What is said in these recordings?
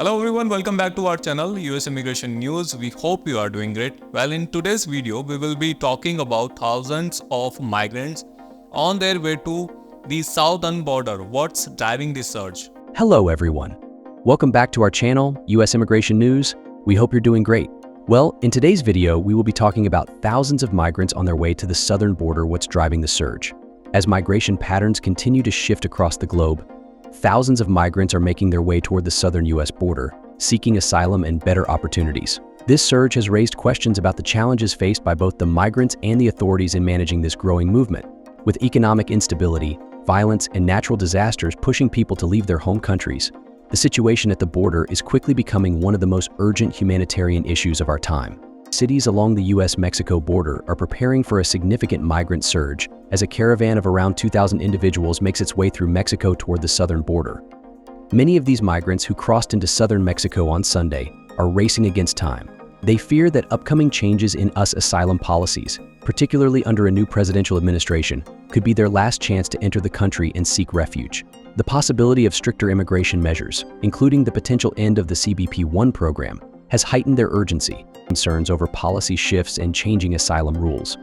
Hello everyone, welcome back to our channel US Immigration News. We hope you are doing great. Well, in today's video, we will be talking about thousands of migrants on their way to the southern border. What's driving this surge? Hello everyone. Welcome back to our channel, US Immigration News. We hope you're doing great. Well, in today's video, we will be talking about thousands of migrants on their way to the southern border. What's driving the surge? As migration patterns continue to shift across the globe, thousands of migrants are making their way toward the southern U.S. border, seeking asylum and better opportunities. This surge has raised questions about the challenges faced by both the migrants and the authorities in managing this growing movement. With economic instability, violence, and natural disasters pushing people to leave their home countries, the situation at the border is quickly becoming one of the most urgent humanitarian issues of our time. Cities along the U.S.-Mexico border are preparing for a significant migrant surge as a caravan of around 2,000 individuals makes its way through Mexico toward the southern border. Many of these migrants who crossed into southern Mexico on Sunday are racing against time. They fear that upcoming changes in US asylum policies, particularly under a new presidential administration, could be their last chance to enter the country and seek refuge. The possibility of stricter immigration measures, including the potential end of the CBP-1 program, has heightened their urgency. Concerns over policy shifts and changing asylum rules.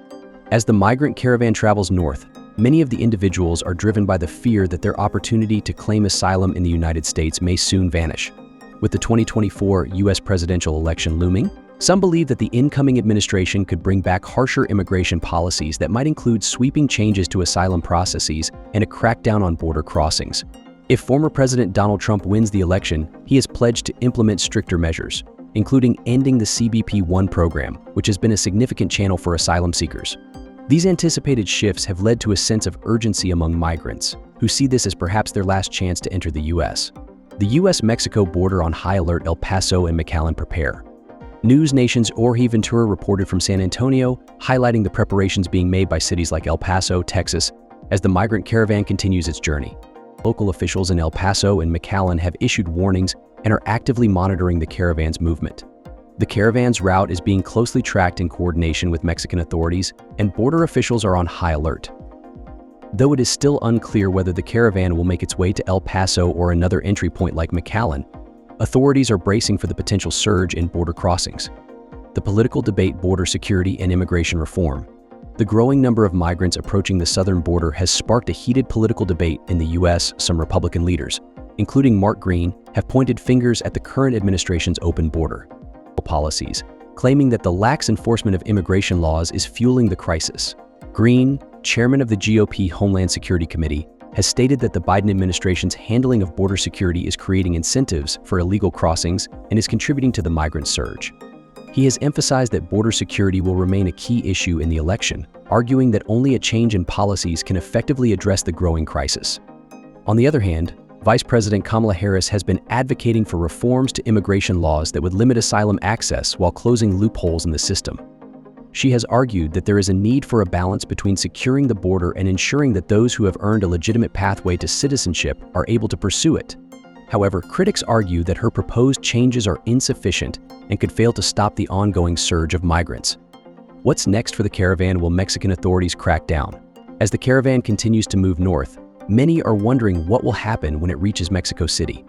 As the migrant caravan travels north, many of the individuals are driven by the fear that their opportunity to claim asylum in the United States may soon vanish. With the 2024 U.S. presidential election looming, some believe that the incoming administration could bring back harsher immigration policies that might include sweeping changes to asylum processes and a crackdown on border crossings. If former President Donald Trump wins the election, he has pledged to implement stricter measures, including ending the CBP-1 program, which has been a significant channel for asylum seekers. These anticipated shifts have led to a sense of urgency among migrants, who see this as perhaps their last chance to enter the U.S. The U.S.-Mexico border on high alert. El Paso and McAllen prepare. News Nation's Jorge Ventura reported from San Antonio, highlighting the preparations being made by cities like El Paso, Texas, as the migrant caravan continues its journey. Local officials in El Paso and McAllen have issued warnings and are actively monitoring the caravan's movement. The caravan's route is being closely tracked in coordination with Mexican authorities, and border officials are on high alert. Though it is still unclear whether the caravan will make its way to El Paso or another entry point like McAllen, authorities are bracing for the potential surge in border crossings. The political debate, border security and immigration reform. The growing number of migrants approaching the southern border has sparked a heated political debate in the U.S. Some Republican leaders, including Mark Green, have pointed fingers at the current administration's open border policies, claiming that the lax enforcement of immigration laws is fueling the crisis. Green, chairman of the GOP Homeland Security Committee, has stated that the Biden administration's handling of border security is creating incentives for illegal crossings and is contributing to the migrant surge. He has emphasized that border security will remain a key issue in the election, arguing that only a change in policies can effectively address the growing crisis. On the other hand, Vice President Kamala Harris has been advocating for reforms to immigration laws that would limit asylum access while closing loopholes in the system. She has argued that there is a need for a balance between securing the border and ensuring that those who have earned a legitimate pathway to citizenship are able to pursue it. However, critics argue that her proposed changes are insufficient and could fail to stop the ongoing surge of migrants. What's next for the caravan? Will Mexican authorities crack down? As the caravan continues to move north, many are wondering what will happen when it reaches Mexico City.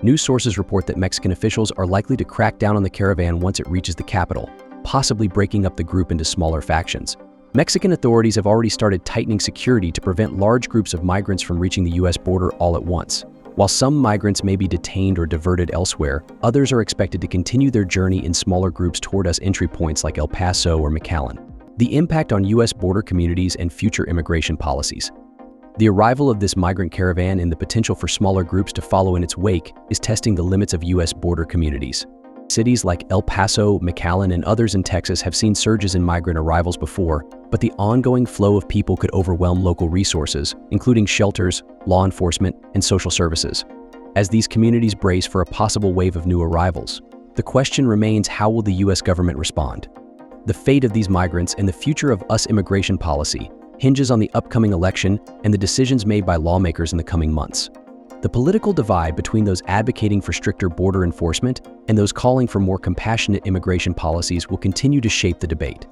News sources report that Mexican officials are likely to crack down on the caravan once it reaches the capital, possibly breaking up the group into smaller factions. Mexican authorities have already started tightening security to prevent large groups of migrants from reaching the U.S. border all at once. While some migrants may be detained or diverted elsewhere, others are expected to continue their journey in smaller groups toward US entry points like El Paso or McAllen. The impact on U.S. border communities and future immigration policies. The arrival of this migrant caravan and the potential for smaller groups to follow in its wake is testing the limits of U.S. border communities. Cities like El Paso, McAllen, and others in Texas have seen surges in migrant arrivals before, but the ongoing flow of people could overwhelm local resources, including shelters, law enforcement, and social services. As these communities brace for a possible wave of new arrivals, the question remains: how will the U.S. government respond? The fate of these migrants and the future of US immigration policy hinges on the upcoming election and the decisions made by lawmakers in the coming months. The political divide between those advocating for stricter border enforcement and those calling for more compassionate immigration policies will continue to shape the debate.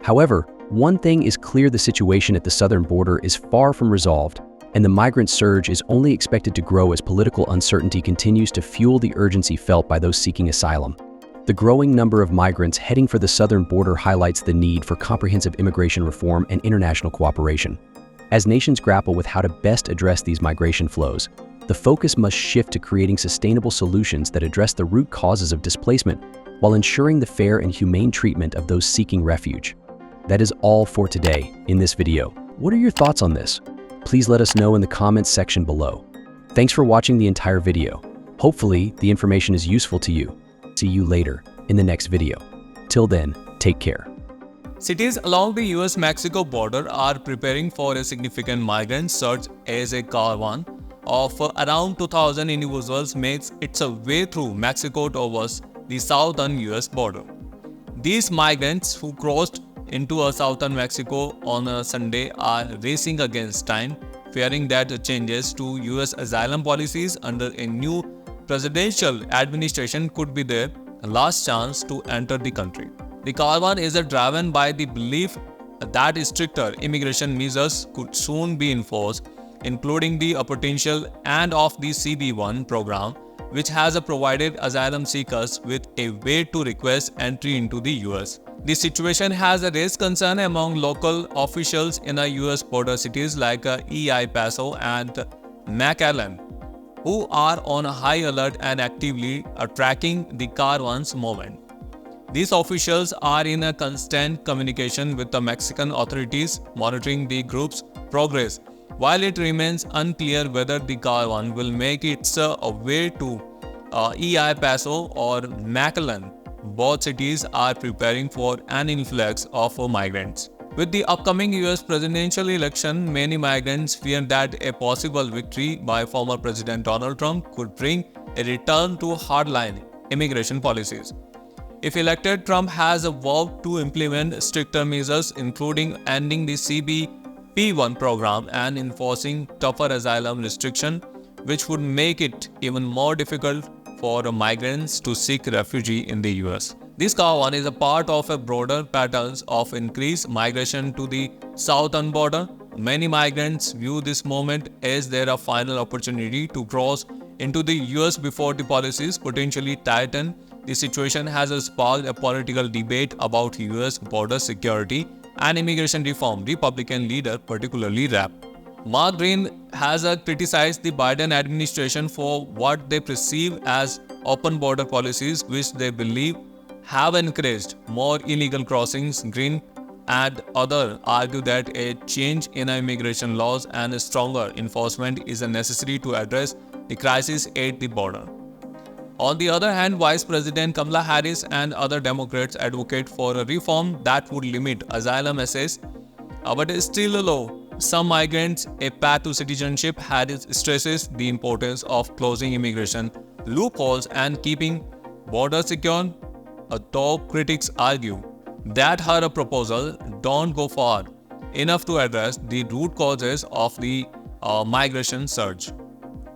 However, one thing is clear: the situation at the southern border is far from resolved, and the migrant surge is only expected to grow as political uncertainty continues to fuel the urgency felt by those seeking asylum. The growing number of migrants heading for the southern border highlights the need for comprehensive immigration reform and international cooperation. As nations grapple with how to best address these migration flows, the focus must shift to creating sustainable solutions that address the root causes of displacement while ensuring the fair and humane treatment of those seeking refuge. That is all for today in this video. What are your thoughts on this? Please let us know in the comments section below. Thanks for watching the entire video. Hopefully, the information is useful to you. See you later in the next video. Till then, take care. Cities along the US-Mexico border are preparing for a significant migrant surge as a caravan of around 2,000 individuals makes its way through Mexico towards the southern US border. These migrants who crossed into southern Mexico on a Sunday are racing against time, fearing that changes to US asylum policies under a new presidential administration could be their last chance to enter the country. The caravan is driven by the belief that stricter immigration measures could soon be enforced, including the potential end of the CB1 program, which has provided asylum seekers with a way to request entry into the US. The situation has raised concern among local officials in US border cities like El Paso and McAllen, who are on high alert and actively tracking the caravan's movement. These officials are in constant communication with the Mexican authorities, monitoring the group's progress, while it remains unclear whether the caravan will make its way to El Paso or McAllen. Both cities are preparing for an influx of migrants. With the upcoming US presidential election, many migrants fear that a possible victory by former President Donald Trump could bring a return to hardline immigration policies. If elected, Trump has vowed to implement stricter measures, including ending the CBP1 program and enforcing tougher asylum restrictions, which would make it even more difficult for migrants to seek refuge in the US. This caravan is a part of a broader pattern of increased migration to the southern border. Many migrants view this moment as their final opportunity to cross into the US before the policies potentially tighten. The situation has sparked a political debate about US border security and immigration reform. Republican leader, particularly Mark Green, has criticized the Biden administration for what they perceive as open border policies, which they believe have encouraged more illegal crossings. Green and others argue that a change in immigration laws and stronger enforcement is necessary to address the crisis at the border. On the other hand, Vice President Kamala Harris and other Democrats advocate for a reform that would limit asylum access, but still allow some migrants a path to citizenship. Harris stresses the importance of closing immigration loopholes and keeping borders secure, though critics argue that her proposal don't go far enough to address the root causes of the migration surge.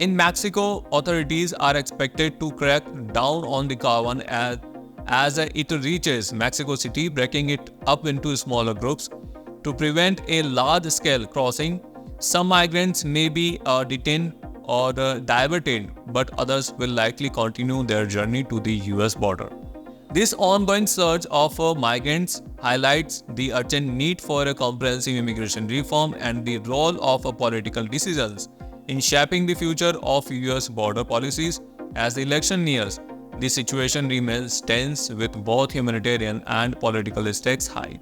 In Mexico, authorities are expected to crack down on the caravan as it reaches Mexico City, breaking it up into smaller groups. To prevent a large-scale crossing, some migrants may be detained or diverted, but others will likely continue their journey to the US border. This ongoing surge of migrants highlights the urgent need for a comprehensive immigration reform and the role of political decisions in shaping the future of US border policies. As the election nears, the situation remains tense with both humanitarian and political stakes high.